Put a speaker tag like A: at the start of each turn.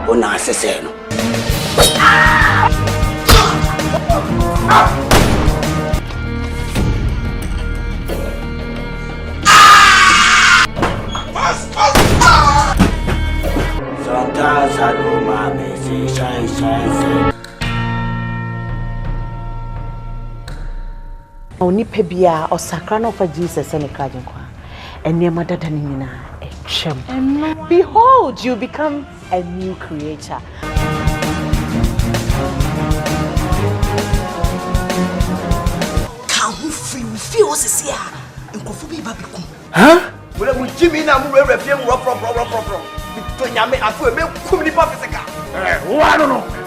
A: o na asese no sometimes I do my best shine
B: Oni pebia o sakra no for Jesus and krajen kwa enema dada ni nyina etwem behold you become a new creator
C: can who feel sesia enkofu bi ba beku
A: wala mu jimi na mu refie mu ro pro to nyame afu e me kum ni pa fisika
D: wa no